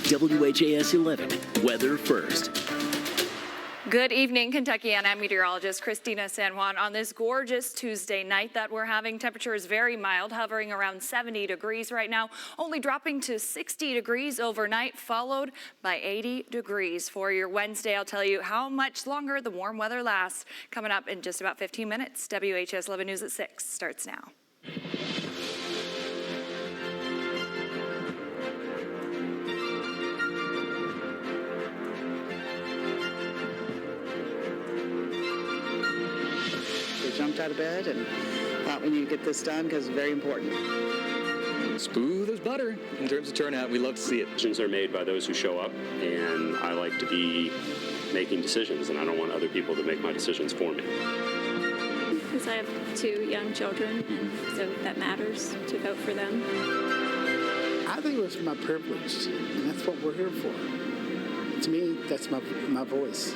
WHAS 11, weather first. Good evening, Kentuckiana. I'm meteorologist Christina San Juan. On this gorgeous Tuesday night that we're having, temperature is very mild, hovering around 70 degrees right now, only dropping to 60 degrees overnight, followed by 80 degrees for your Wednesday. I'll tell you how much longer the warm weather lasts coming up in just about 15 minutes. WHAS 11 News at 6 starts now. Jumped out of bed and thought we need to get this done because it's very important. Smooth as butter in terms of turnout. We love to see it. Decisions are made by those who show up, and I like to be making decisions, and I don't want other people to make my decisions for me. Because I have 2 young children, and so that matters to vote for them. I think it was my privilege, and that's what we're here for. To me, that's my voice.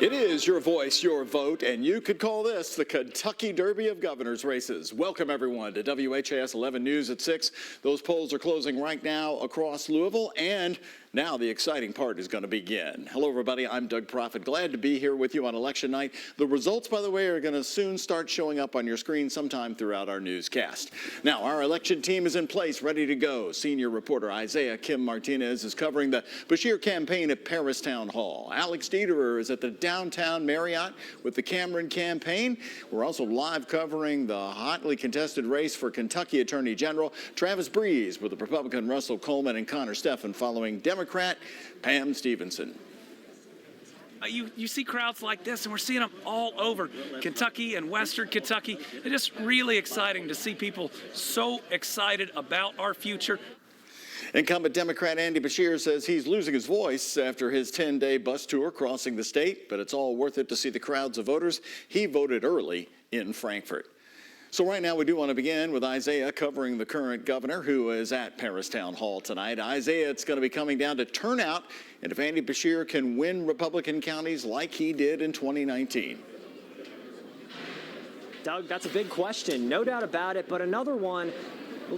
It is your voice, your vote, and you could call this the Kentucky Derby of Governors races. Welcome, everyone, to WHAS 11 News at 6. Those polls are closing right now across Louisville, and now the exciting part is going to begin. Hello, everybody. I'm Doug Proffitt. Glad to be here with you on election night. The results, by the way, are going to soon start showing up on your screen sometime throughout our newscast. Now, our election team is in place, ready to go. Senior reporter Isaiah Kim Martinez is covering the Beshear campaign at Paris Town Hall. Alex Dederer is at the downtown Marriott with the Cameron campaign. We're also live covering the hotly contested race for Kentucky Attorney General. Travis Breeze with the Republican Russell Coleman and Connor Steffen following Democrat Pam Stevenson. You see crowds like this, and we're seeing them all over Kentucky and Western Kentucky. It's just really exciting to see people so excited about our future. Incumbent Democrat Andy Beshear says he's losing his voice after his 10-day bus tour crossing the state, but it's all worth it to see the crowds of voters. He voted early in Frankfort. So right now we do want to begin with Isaiah covering the current governor who is at Paris Town Hall tonight. Isaiah, it's going to be coming down to turnout and if Andy Beshear can win Republican counties like he did in 2019. Doug, that's a big question, no doubt about it, but another one.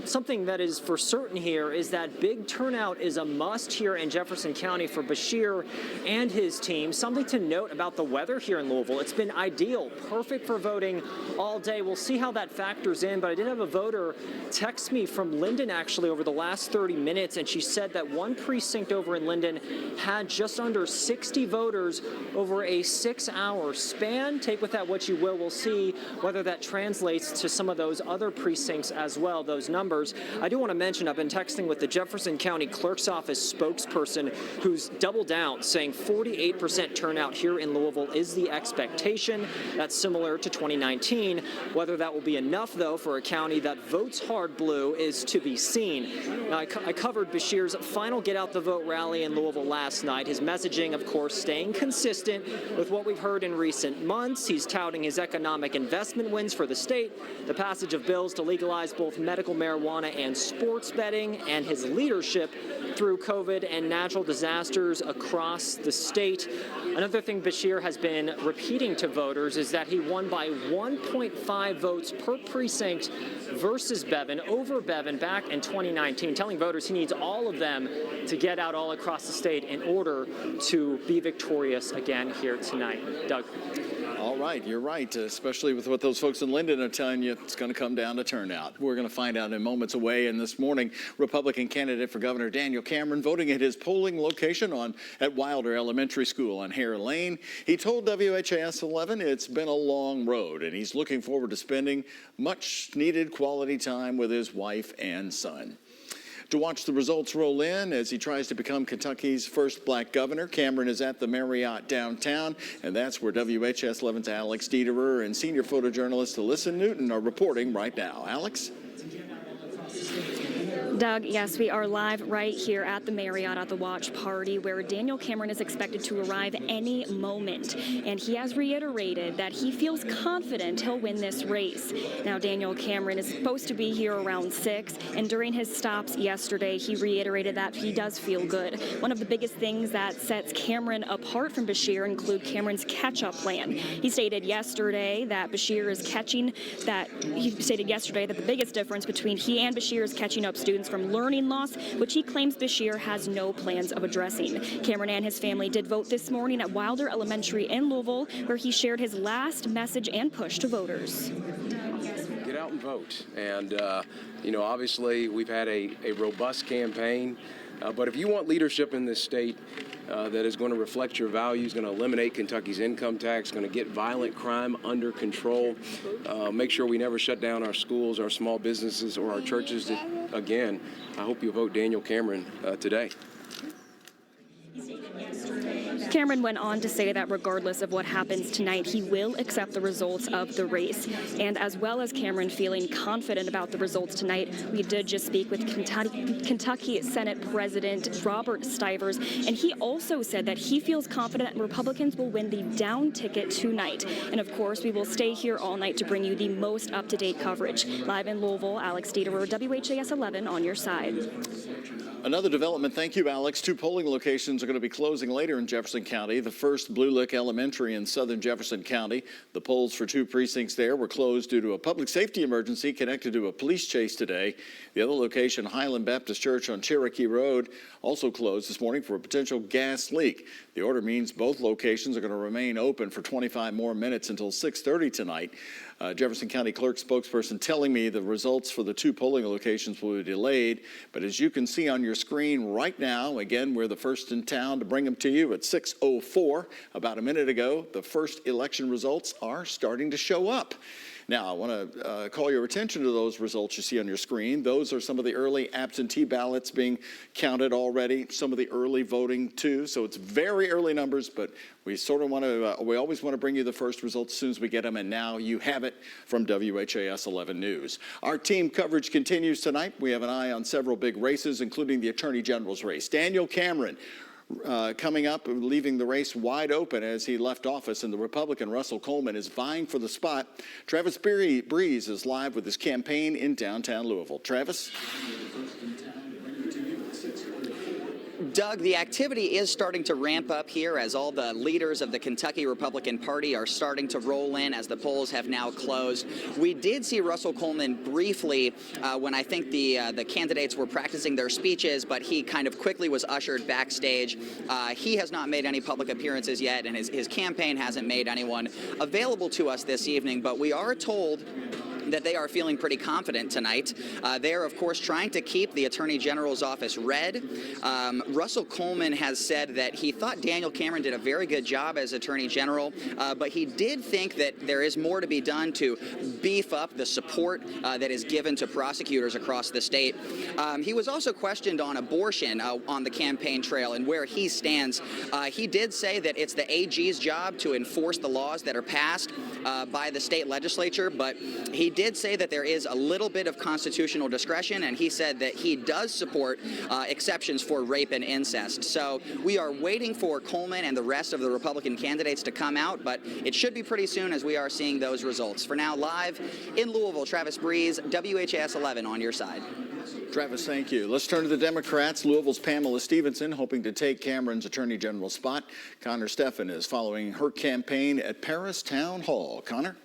Something that is for certain here is that big turnout is a must here in Jefferson County for Beshear and his team. Something to note about the weather here in Louisville. It's been ideal, perfect for voting all day. We'll see how that factors in, but I did have a voter text me from Linden actually over the last 30 minutes, and she said that one precinct over in Linden had just under 60 voters over a 6-hour span. Take with that what you will. We'll see whether that translates to some of those other precincts as well, those numbers. I do want to mention I've been texting with the Jefferson County Clerk's Office spokesperson who's doubled down, saying 48% turnout here in Louisville is the expectation. That's similar to 2019. Whether that will be enough, though, for a county that votes hard blue is to be seen. Now, I covered Beshear's final Get Out the Vote rally in Louisville last night. His messaging, of course, staying consistent with what we've heard in recent months. He's touting his economic investment wins for the state, the passage of bills to legalize both medical marijuana and sports betting, and his leadership through COVID and natural disasters across the state. Another thing Beshear has been repeating to voters is that he won by 1.5 votes per precinct versus Bevin, over Bevin back in 2019, telling voters he needs all of them to get out all across the state in order to be victorious again here tonight. Doug. All right, you're right, especially with what those folks in Linden are telling you. It's going to come down to turnout. We're going to find out in moments away. And this morning, Republican candidate for Governor Daniel Cameron voting at his polling location at Wilder Elementary School on Hare Lane. He told WHAS 11 it's been a long road, and he's looking forward to spending much-needed quality time with his wife and son. To watch the results roll in as he tries to become Kentucky's first black governor, Cameron is at the Marriott downtown, and that's where WHAS 11's Alex Dederer and senior photojournalist Alyssa Newton are reporting right now. Alex? Doug, yes, we are live right here at the Marriott at the watch party where Daniel Cameron is expected to arrive any moment. And he has reiterated that he feels confident he'll win this race. Now, Daniel Cameron is supposed to be here around 6, and during his stops yesterday, he reiterated that he does feel good. One of the biggest things that sets Cameron apart from Beshear include Cameron's catch-up plan. He stated yesterday that the biggest difference between he and Beshear is catching up students from learning loss, which he claims Beshear has no plans of addressing. Cameron and his family did vote this morning at Wilder Elementary in Louisville, where he shared his last message and push to voters. Get out and vote. And, obviously we've had a robust campaign. But if you want leadership in this state that is going to reflect your values, going to eliminate Kentucky's income tax, going to get violent crime under control, make sure we never shut down our schools, our small businesses, or our churches again, I hope you vote Daniel Cameron today. Cameron went on to say that regardless of what happens tonight, he will accept the results of the race. And as well as Cameron feeling confident about the results tonight, we did just speak with Kentucky Senate President Robert Stivers, and he also said that he feels confident Republicans will win the down ticket tonight. And of course, we will stay here all night to bring you the most up-to-date coverage. Live in Louisville, Alex Dieterer, WHAS 11 on your side. Another development, thank you, Alex. 2 polling locations are going to be closing later in Jefferson County. The first, Blue Lick Elementary in southern Jefferson County. The polls for 2 precincts there were closed due to a public safety emergency connected to a police chase today. The other location, Highland Baptist Church on Cherokee Road, also closed this morning for a potential gas leak. The order means both locations are going to remain open for 25 more minutes until 6:30 tonight. Jefferson County Clerk spokesperson telling me the results for the 2 polling locations will be delayed. But as you can see on your screen right now, again, we're the first in town to bring them to you at 6:04. About a minute ago, the first election results are starting to show up. Now, I want to call your attention to those results you see on your screen. Those are some of the early absentee ballots being counted already, some of the early voting too. So it's very early numbers, but we sort of want to, we always want to bring you the first results as soon as we get them, and now you have it from WHAS 11 News. Our team coverage continues tonight. We have an eye on several big races, including the Attorney General's race. Daniel Cameron coming up, leaving the race wide open as he left office, and the Republican Russell Coleman is vying for the spot. Travis Breeze is live with his campaign in downtown Louisville. Travis? Doug, the activity is starting to ramp up here as all the leaders of the Kentucky Republican Party are starting to roll in as the polls have now closed. We did see Russell Coleman briefly when I think the candidates were practicing their speeches, but he kind of quickly was ushered backstage. He has not made any public appearances yet, and his campaign hasn't made anyone available to us this evening, but we are told that they are feeling pretty confident tonight. They're, of course, trying to keep the Attorney General's office red. Russell Coleman has said that he thought Daniel Cameron did a very good job as Attorney General, but he did think that there is more to be done to beef up the support that is given to prosecutors across the state. He was also questioned on abortion on the campaign trail and where he stands. He did say that it's the AG's job to enforce the laws that are passed by the state legislature, but he did say that there is a little bit of constitutional discretion, and he said that he does support exceptions for rape and incest. So we are waiting for Coleman and the rest of the Republican candidates to come out, but it should be pretty soon as we are seeing those results. For now, live in Louisville, Travis Breeze, WHAS 11 on your side. Travis, thank you. Let's turn to the Democrats. Louisville's Pamela Stevenson hoping to take Cameron's Attorney General spot. Connor Steffen is following her campaign at Paris Town Hall. Connor?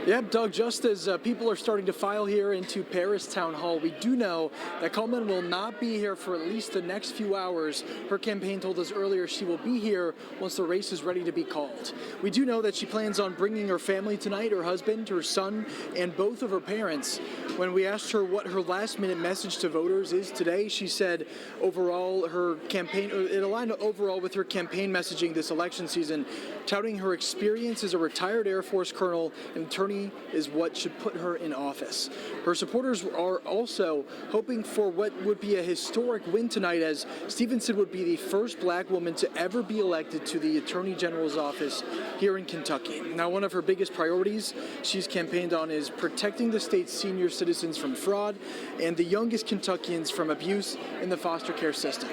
Yep, Doug, just as people are starting to file here into Paris Town Hall, we do know that Coleman will not be here for at least the next few hours. Her campaign told us earlier she will be here once the race is ready to be called. We do know that she plans on bringing her family tonight, her husband, her son, and both of her parents. When we asked her what her last-minute message to voters is today, she said overall her campaign, it aligned overall with her campaign messaging this election season, touting her experience as a retired Air Force colonel and attorney party is what should put her in office. Her supporters are also hoping for what would be a historic win tonight, as Stevenson would be the first black woman to ever be elected to the Attorney General's office here in Kentucky. Now, one of her biggest priorities she's campaigned on is protecting the state's senior citizens from fraud and the youngest Kentuckians from abuse in the foster care system.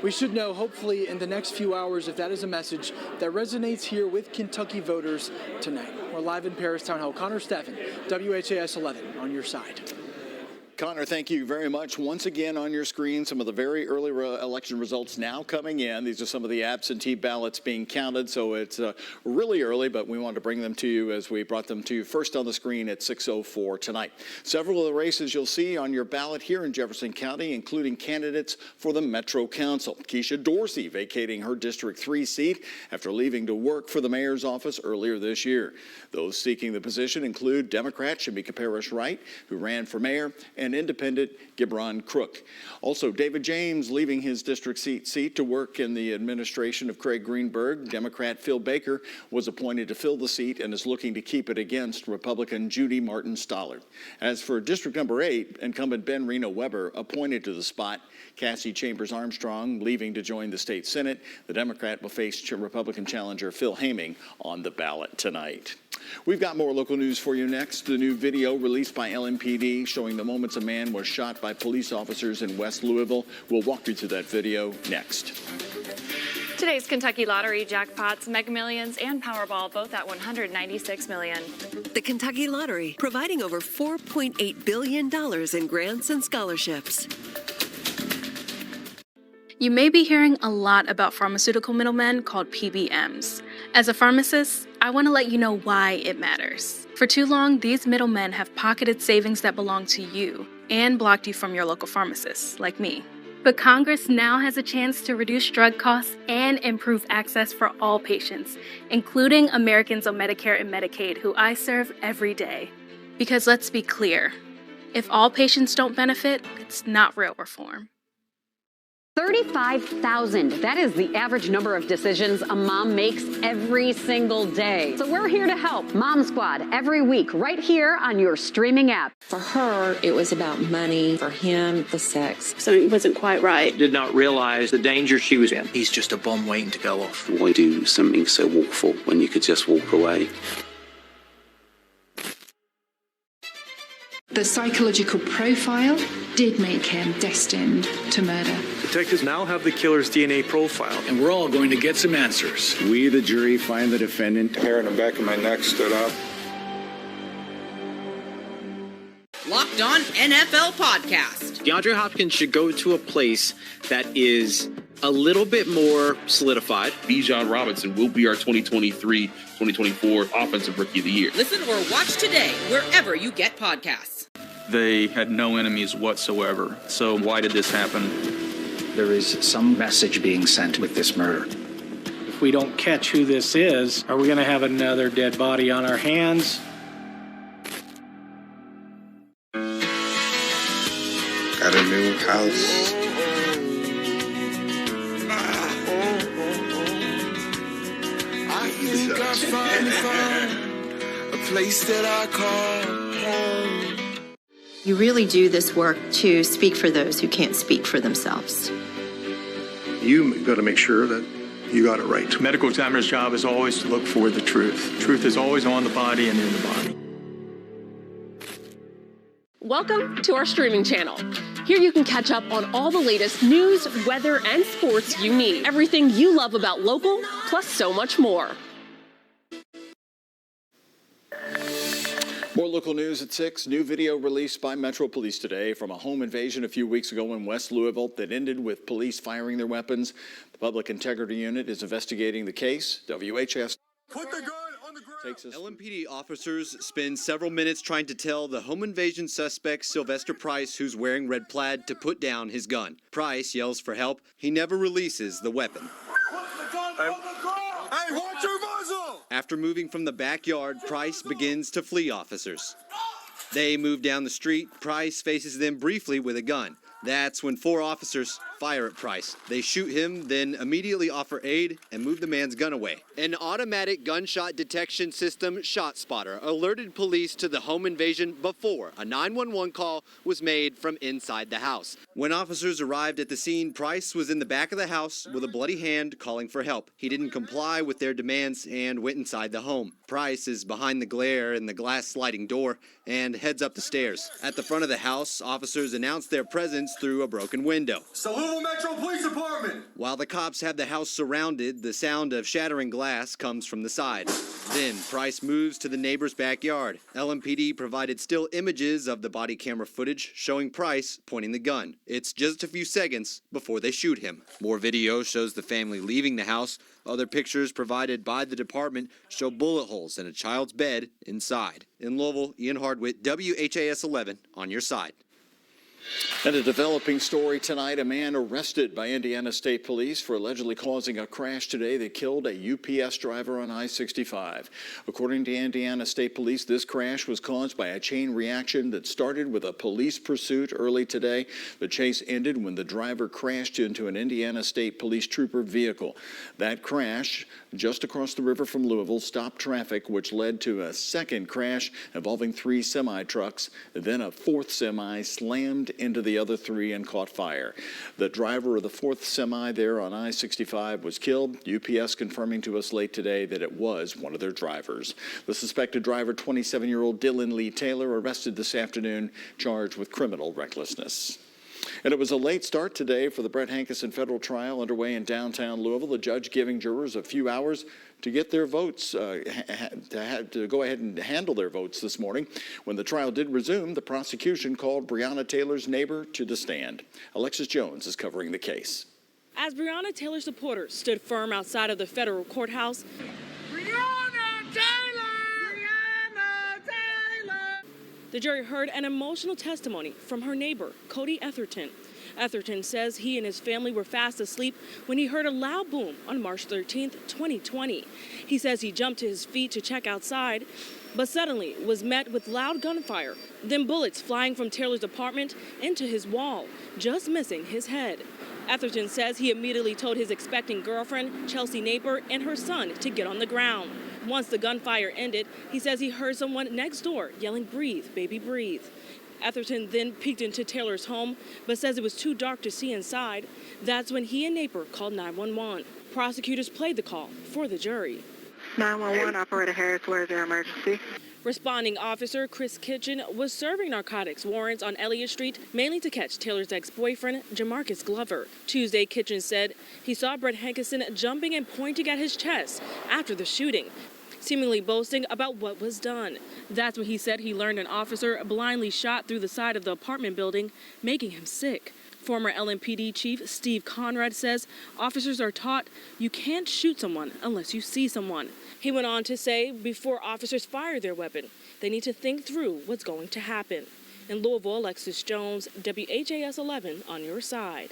We should know, hopefully, in the next few hours, if that is a message that resonates here with Kentucky voters tonight. We're live in Paris Town Hall. Connor Steffen, WHAS 11, on your side. Connor, thank you very much. Once again on your screen, some of the very early election results now coming in. These are some of the absentee ballots being counted, so it's really early, but we wanted to bring them to you as we brought them to you first on the screen at 6:04 tonight. Several of the races you'll see on your ballot here in Jefferson County, including candidates for the Metro Council. Keisha Dorsey vacating her District 3 seat after leaving to work for the mayor's office earlier this year. Those seeking the position include Democrat Shamika Parrish-Wright, who ran for mayor, and independent Gibran Crook. Also, David James leaving his district seat to work in the administration of Craig Greenberg. Democrat Phil Baker was appointed to fill the seat and is looking to keep it against Republican Judy Martin Stollard. As for District Number 8, incumbent Ben Reno Weber appointed to the spot. Cassie Chambers Armstrong leaving to join the state Senate. The Democrat will face Republican challenger Phil Haming on the ballot tonight. We've got more local news for you next. The new video released by LMPD showing the moments a man was shot by police officers in West Louisville. We'll walk you through that video next. Today's Kentucky Lottery jackpots, Mega Millions, and Powerball both at $196 million. The Kentucky Lottery, providing over $4.8 billion in grants and scholarships. You may be hearing a lot about pharmaceutical middlemen called PBMs. As a pharmacist, I want to let you know why it matters. For too long, these middlemen have pocketed savings that belong to you and blocked you from your local pharmacist, like me. But Congress now has a chance to reduce drug costs and improve access for all patients, including Americans on Medicare and Medicaid, who I serve every day. Because let's be clear, if all patients don't benefit, it's not real reform. 35,000. That is the average number of decisions a mom makes every single day. So we're here to help. Mom Squad, every week, right here on your streaming app. For her, it was about money. For him, the sex. Something wasn't quite right. Did not realize the danger she was in. He's just a bomb waiting to go off. Why do something so awful when you could just walk away? The psychological profile did make him destined to murder. Detectives now have the killer's DNA profile. And we're all going to get some answers. We, the jury, find the defendant. Hair in the back of my neck stood up. Locked On NFL Podcast. DeAndre Hopkins should go to a place that is a little bit more solidified. Bijan Robinson will be our 2023-2024 Offensive Rookie of the Year. Listen or watch today wherever you get podcasts. They had no enemies whatsoever. So why did this happen? There is some message being sent with this murder. If we don't catch who this is, are we going to have another dead body on our hands? Got a new house. I think I finally found a place that I call home. You really do this work to speak for those who can't speak for themselves. You got to make sure that you got it right. Medical examiner's job is always to look for the truth. Truth is always on the body and in the body. Welcome to our streaming channel. Here you can catch up on all the latest news, weather, and sports you need. Everything you love about local, plus so much more. More local news at 6. New video released by Metro Police today from a home invasion a few weeks ago in West Louisville that ended with police firing their weapons. The Public Integrity Unit is investigating the case. WHS Put the gun on the ground. takes us. LMPD officers spend several minutes trying to tell the home invasion suspect Sylvester Price, who's wearing red plaid, to put down his gun. Price yells for help. He never releases the weapon. Hey, watch your muzzle! After moving from the backyard, Price begins to flee officers. They move down the street. Price faces them briefly with a gun. That's when 4 officers fire at Price. They shoot him, then immediately offer aid and move the man's gun away. An automatic gunshot detection system, ShotSpotter, alerted police to the home invasion before a 911 call was made from inside the house. When officers arrived at the scene, Price was in the back of the house with a bloody hand calling for help. He didn't comply with their demands and went inside the home. Price is behind the glare in the glass sliding door and heads up the stairs. At the front of the house, officers announced their presence through a broken window. Louisville Metro Police Department! While the cops have the house surrounded, the sound of shattering glass comes from the side. Then Price moves to the neighbor's backyard. LMPD provided still images of the body camera footage showing Price pointing the gun. It's just a few seconds before they shoot him. More video shows the family leaving the house. Other pictures provided by the department show bullet holes in a child's bed inside. In Louisville, Ian Hardwick, WHAS 11 on your side. And a developing story tonight, a man arrested by Indiana State Police for allegedly causing a crash today that killed a UPS driver on I-65. According to Indiana State Police, this crash was caused by a chain reaction that started with a police pursuit early today. The chase ended when the driver crashed into an Indiana State Police trooper vehicle. That crash, just across the river from Louisville, stopped traffic, which led to a second crash involving 3 semi-trucks. Then a 4th semi slammed into the other 3 and caught fire. The driver of the 4th semi there on I-65 was killed. UPS confirming to us late today that it was one of their drivers. The suspected driver, 27-year-old Dylan Lee Taylor, arrested this afternoon, charged with criminal recklessness. And it was a late start today for the Brett Hankison federal trial underway in downtown Louisville. The judge giving jurors a few hours to get their votes, to go ahead and handle their votes this morning. When the trial did resume, the prosecution called Breonna Taylor's neighbor to the stand. Alexis Jones is covering the case. As Breonna Taylor's supporters stood firm outside of the federal courthouse, the jury heard an emotional testimony from her neighbor, Cody Etherton. Etherton says he and his family were fast asleep when he heard a loud boom on March 13th, 2020. He says he jumped to his feet to check outside, but suddenly was met with loud gunfire, then bullets flying from Taylor's apartment into his wall, just missing his head. Etherton says he immediately told his expecting girlfriend, Chelsea Naper, and her son to get on the ground. Once the gunfire ended, he says he heard someone next door yelling, "Breathe, baby, breathe." Etherton then peeked into Taylor's home, but says it was too dark to see inside. That's when he and Naper called 911. Prosecutors played the call for the jury. 911, Operator Harris, where is your emergency? Responding officer Chris Kitchen was serving narcotics warrants on Elliott Street, mainly to catch Taylor's ex-boyfriend, Jamarcus Glover. Tuesday, Kitchen said he saw Brett Hankison jumping and pointing at his chest after the shooting, seemingly boasting about what was done. That's when he said he learned an officer blindly shot through the side of the apartment building, making him sick. Former LMPD Chief Steve Conrad says officers are taught you can't shoot someone unless you see someone. He went on to say before officers fire their weapon, they need to think through what's going to happen. In Louisville, Alexis Jones, WHAS 11 on your side.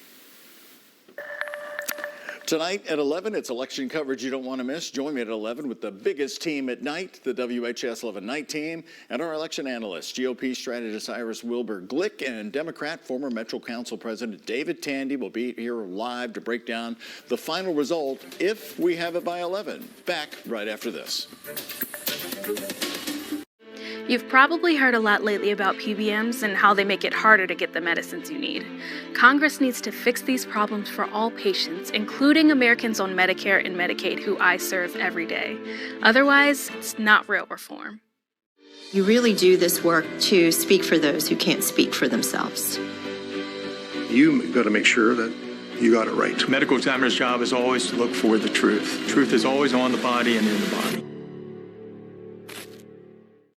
Tonight at 11, it's election coverage you don't want to miss. Join me at 11 with the biggest team at night, the WHAS 11 night team, and our election analysts, GOP strategist Iris Wilbur Glick and Democrat former Metro Council President David Tandy will be here live to break down the final result if we have it by 11. Back right after this. You've probably heard a lot lately about PBMs and how they make it harder to get the medicines you need. Congress needs to fix these problems for all patients, including Americans on Medicare and Medicaid who I serve every day. Otherwise, it's not real reform. You really do this work to speak for those who can't speak for themselves. You got to make sure that you got it right. The medical examiner's job is always to look for the truth. Truth is always on the body and in the body.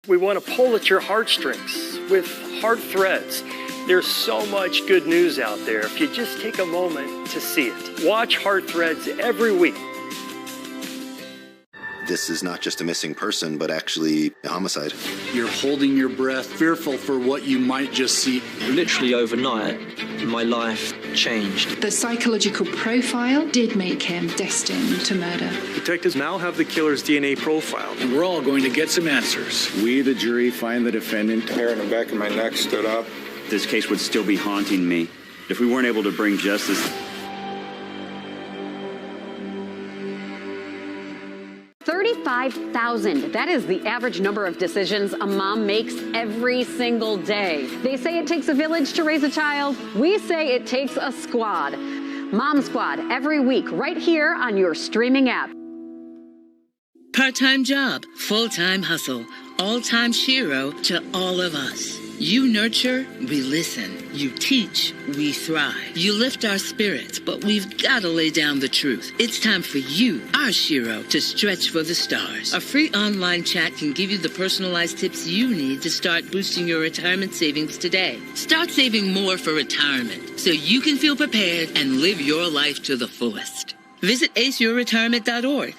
We want to pull at your heartstrings with hard threads. There's so much good news out there if you just take a moment to see it. Watch Hard Threads every week. This is not just a missing person, but actually a homicide. You're holding your breath, fearful for what you might just see. Literally overnight, my life changed. The psychological profile did make him destined to murder. Detectives now have the killer's DNA profile. And we're all going to get some answers. We, the jury, find the defendant. Hair in the back of my neck stood up. This case would still be haunting me if we weren't able to bring justice. $35,000. That is the average number of decisions a mom makes every single day. They say it takes a village to raise a child. We say it takes a squad. Mom Squad, every week, right here on your streaming app. Part-time job, full-time hustle, all-time Shiro to all of us. You nurture, we listen. You teach, we thrive. You lift our spirits, but we've got to lay down the truth. It's time for you, our Shiro, to stretch for the stars. A free online chat can give you the personalized tips you need to start boosting your retirement savings today. Start saving more for retirement so you can feel prepared and live your life to the fullest. Visit aceyourretirement.org.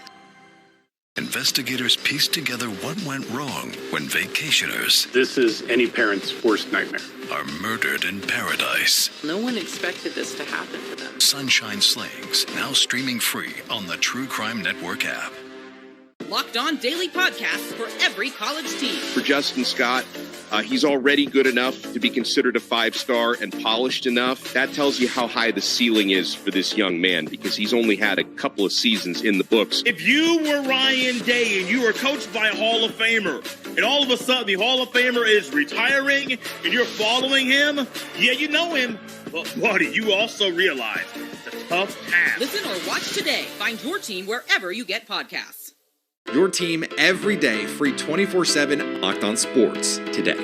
Investigators pieced together what went wrong when vacationers This is any parent's worst nightmare. are murdered in paradise. No one expected this to happen to them. Sunshine Slings, now streaming free on the True Crime Network app. Locked On daily podcasts for every college team. For Justin Scott, he's already good enough to be considered a 5-star and polished enough. That tells you how high the ceiling is for this young man, because he's only had a couple of seasons in the books. If you were Ryan Day and you were coached by a Hall of Famer, and all of a sudden the Hall of Famer is retiring and you're following him, yeah, you know him, but buddy, you also realize it's a tough task. Listen or watch today. Find your team wherever you get podcasts. Your team every day, free 24/7, Locked On Sports today.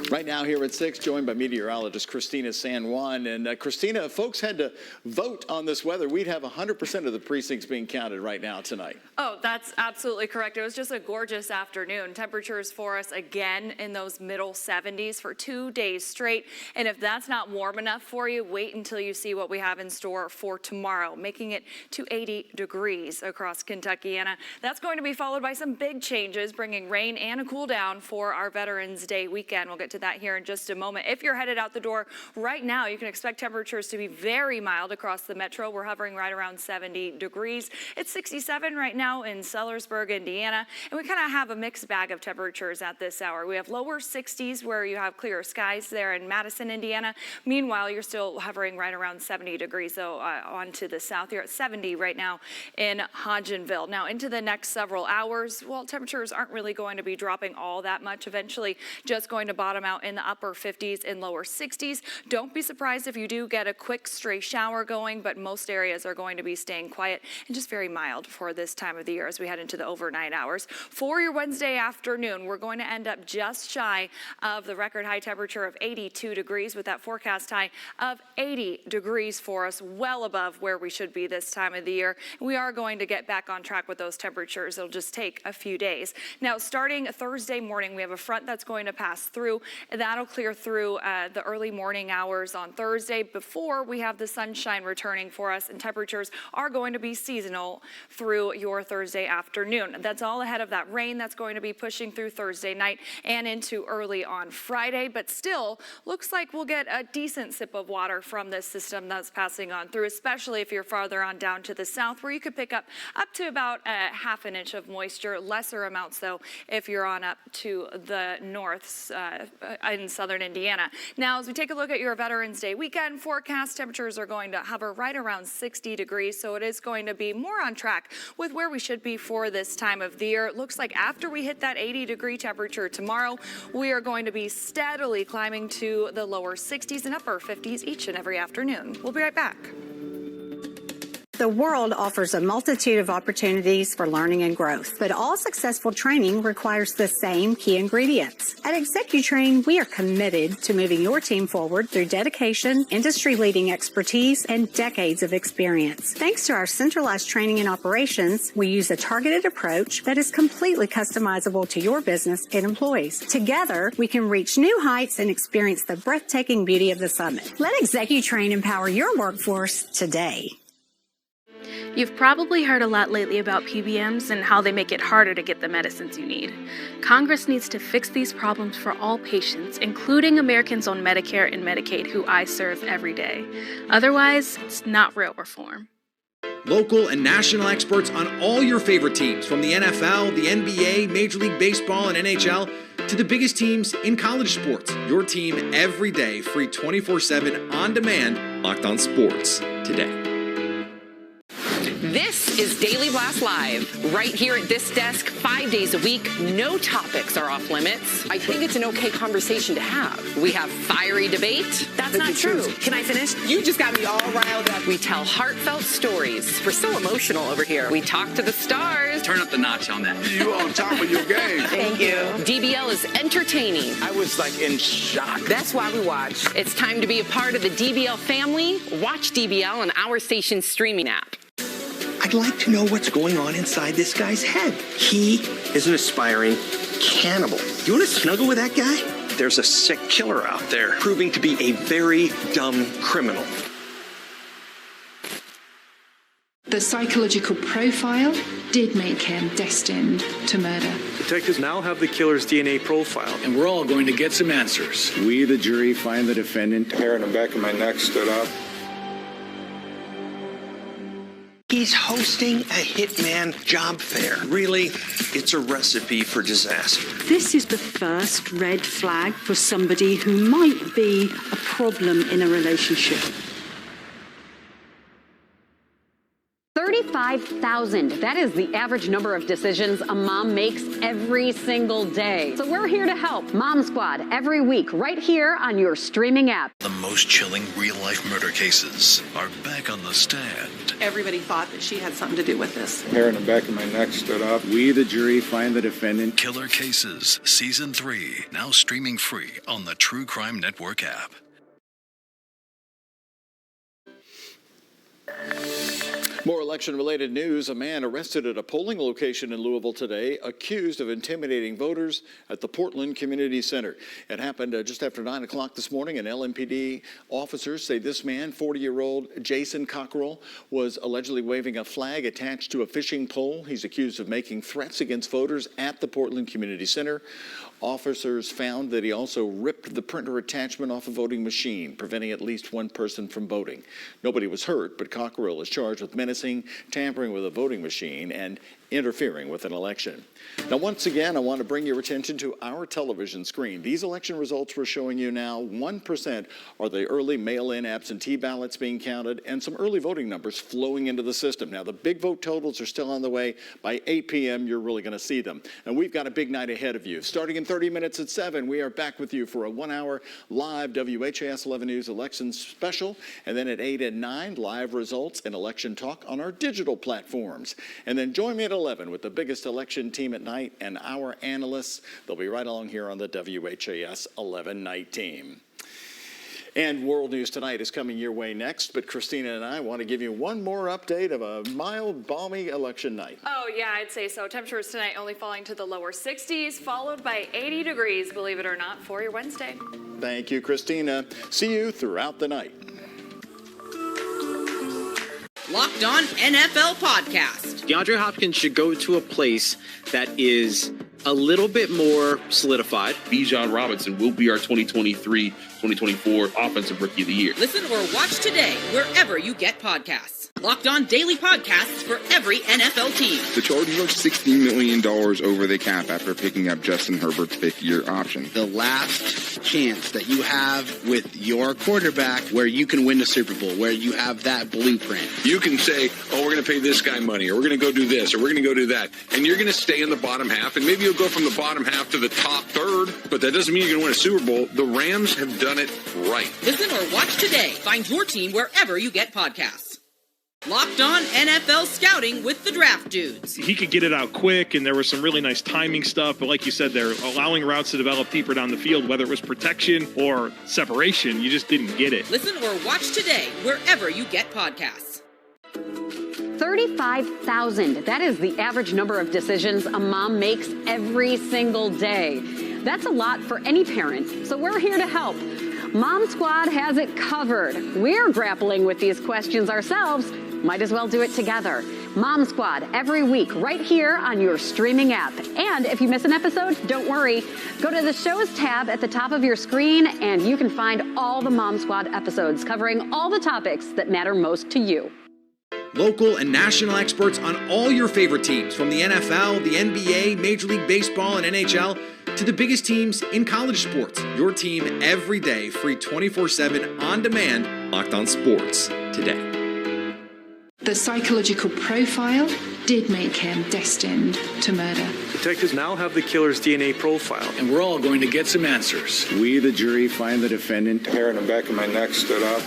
Right now here at 6, joined by meteorologist Christina San Juan. And Christina, if folks had to vote on this weather, we'd have 100% of the precincts being counted right now tonight. Oh, that's absolutely correct. It was just a gorgeous afternoon. Temperatures for us again in those middle 70s for 2 days straight. And if that's not warm enough for you, wait until you see what we have in store for tomorrow, making it to 80 degrees across Kentucky. And that's going to be followed by some big changes, bringing rain and a cool down for our Veterans Day weekend. We'll get to that here in just a moment. If you're headed out the door right now, you can expect temperatures to be very mild across the metro. We're hovering right around 70 degrees. It's 67 right now in Sellersburg, Indiana, and we kind of have a mixed bag of temperatures at this hour. We have lower 60s where you have clear skies there in Madison, Indiana. Meanwhile, you're still hovering right around 70 degrees, though, on to the south. You're at 70 right now in Hodgenville. Now, into the next several hours, well, temperatures aren't really going to be dropping all that much. Eventually, just going to bottom out in the upper 50s and lower 60s. Don't be surprised if you do get a quick stray shower going, but most areas are going to be staying quiet and just very mild for this time of the year as we head into the overnight hours. For your Wednesday afternoon, we're going to end up just shy of the record high temperature of 82 degrees with that forecast high of 80 degrees for us, well above where we should be this time of the year. We are going to get back on track with those temperatures. It'll just take a few days. Now, starting Thursday morning, we have a front that's going to pass through. That'll clear through the early morning hours on Thursday before we have the sunshine returning for us, and temperatures are going to be seasonal through your Thursday afternoon. That's all ahead of that rain that's going to be pushing through Thursday night and into early on Friday, but still looks like we'll get a decent sip of water from this system that's passing on through, especially if you're farther on down to the south where you could pick up to about a half an inch of moisture, lesser amounts though if you're on up to the north in southern Indiana. Now, as we take a look at your Veterans Day weekend forecast, temperatures are going to hover right around 60 degrees, so it is going to be more on track with where we should be for this time of the year. It looks like after we hit that 80-degree temperature tomorrow, we are going to be steadily climbing to the lower 60s and upper 50s each and every afternoon. We'll be right back. The world offers a multitude of opportunities for learning and growth, but all successful training requires the same key ingredients. At ExecuTrain, we are committed to moving your team forward through dedication, industry-leading expertise, and decades of experience. Thanks to our centralized training and operations, we use a targeted approach that is completely customizable to your business and employees. Together, we can reach new heights and experience the breathtaking beauty of the summit. Let ExecuTrain empower your workforce today. You've probably heard a lot lately about PBMs and how they make it harder to get the medicines you need. Congress needs to fix these problems for all patients, including Americans on Medicare and Medicaid who I serve every day. Otherwise, it's not real reform. Local and national experts on all your favorite teams, from the NFL, the NBA, Major League Baseball, and NHL, to the biggest teams in college sports. Your team every day, free 24/7 on demand. Locked On Sports today. This is Daily WHAS Live, right here at this desk, 5 days a week. No topics are off limits. I think it's an okay conversation to have. We have fiery debate. That's not true. Can I finish? You just got me all riled up. We tell heartfelt stories. We're so emotional over here. We talk to the stars. Turn up the notch on that. You on top of your game. Thank you. DBL is entertaining. I was like in shock. That's why we watch. It's time to be a part of the DBL family. Watch DBL on our station's streaming app. I'd like to know what's going on inside this guy's head. He is an aspiring cannibal. You want to snuggle with that guy? There's a sick killer out there proving to be a very dumb criminal. The psychological profile did make him destined to murder. Detectives now have the killer's DNA profile. And we're all going to get some answers. We, the jury, find the defendant. Hair in the back of my neck stood up. He's hosting a hitman job fair. Really, it's a recipe for disaster. This is the first red flag for somebody who might be a problem in a relationship. 35,000. That is the average number of decisions a mom makes every single day. So we're here to help. Mom Squad, every week, right here on your streaming app. The most chilling real-life murder cases are back on the stand. Everybody thought that she had something to do with this. Hair in the back of my neck stood up. We, the jury, find the defendant. Killer Cases, Season 3, now streaming free on the True Crime Network app. More election-related news. A man arrested at a polling location in Louisville today, accused of intimidating voters at the Portland Community Center. It happened just after 9 o'clock this morning, and LMPD officers say this man, 40-year-old Jason Cockrell, was allegedly waving a flag attached to a fishing pole. He's accused of making threats against voters at the Portland Community Center. Officers found that he also ripped the printer attachment off a voting machine, preventing at least one person from voting. Nobody was hurt, but Cockrell is charged with menacing, tampering with a voting machine, and interfering with an election. Now, once again, I want to bring your attention to our television screen. These election results we're showing you now, 1% are the early mail-in absentee ballots being counted and some early voting numbers flowing into the system. Now, the big vote totals are still on the way. By 8 p.m., you're really going to see them. And we've got a big night ahead of you. Starting in 30 minutes at 7, we are back with you for a 1-hour live WHAS 11 News election special. And then at 8 and 9, live results and election talk on our digital platforms. And then join me at 11 with the biggest election team at night and our analysts. They'll be right along here on the WHAS 11 night team. And World News Tonight is coming your way next, but Christina and I want to give you one more update of a mild, balmy election night. Oh, yeah, I'd say so. Temperatures tonight only falling to the lower 60s, followed by 80 degrees, believe it or not, for your Wednesday. Thank you, Christina. See you throughout the night. Locked On NFL Podcast. DeAndre Hopkins should go to a place that is a little bit more solidified. Bijan Robinson will be our 2023-2024 Offensive Rookie of the Year. Listen or watch today wherever you get podcasts. Locked On Daily Podcasts for every NFL team. The Chargers are $16 million over the cap after picking up Justin Herbert's fifth-year option. The last chance that you have with your quarterback where you can win the Super Bowl, where you have that blueprint. You can say, oh, we're going to pay this guy money, or we're going to go do this, or we're going to go do that. And you're going to stay in the bottom half, and maybe you'll go from the bottom half to the top third, but that doesn't mean you're going to win a Super Bowl. The Rams have done it right. Listen or watch today. Find your team wherever you get podcasts. Locked On NFL Scouting with the Draft Dudes. He could get it out quick, and there was some really nice timing stuff. But like you said, they're allowing routes to develop deeper down the field, whether it was protection or separation. You just didn't get it. Listen or watch today wherever you get podcasts. 35,000. That is the average number of decisions a mom makes every single day. That's a lot for any parent, so we're here to help. Mom Squad has it covered. We're grappling with these questions ourselves. Might as well do it together. Mom Squad, every week, right here on your streaming app. And if you miss an episode, don't worry. Go to the Shows tab at the top of your screen, and you can find all the Mom Squad episodes covering all the topics that matter most to you. Local and national experts on all your favorite teams, from the NFL, the NBA, Major League Baseball, and NHL, to the biggest teams in college sports. Your team every day, free 24/7 on demand. Locked On Sports today. The psychological profile did make him destined to murder. Detectives now have the killer's DNA profile. And we're all going to get some answers. We, the jury, find the defendant. Hair in the back of my neck stood up.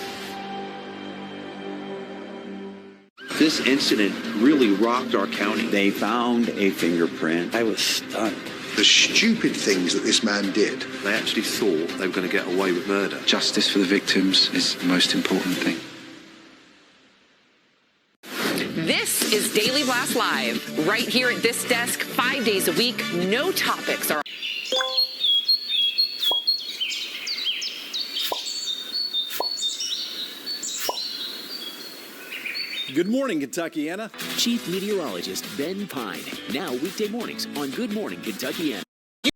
This incident really rocked our county. They found a fingerprint. I was stunned. The stupid things that this man did. They actually thought they were going to get away with murder. Justice for the victims is the most important thing. This is Daily Blast Live, right here at this desk, 5 days a week. No topics are... Good morning, Kentuckiana. Chief Meteorologist Ben Pine. Now weekday mornings on Good Morning Kentuckiana.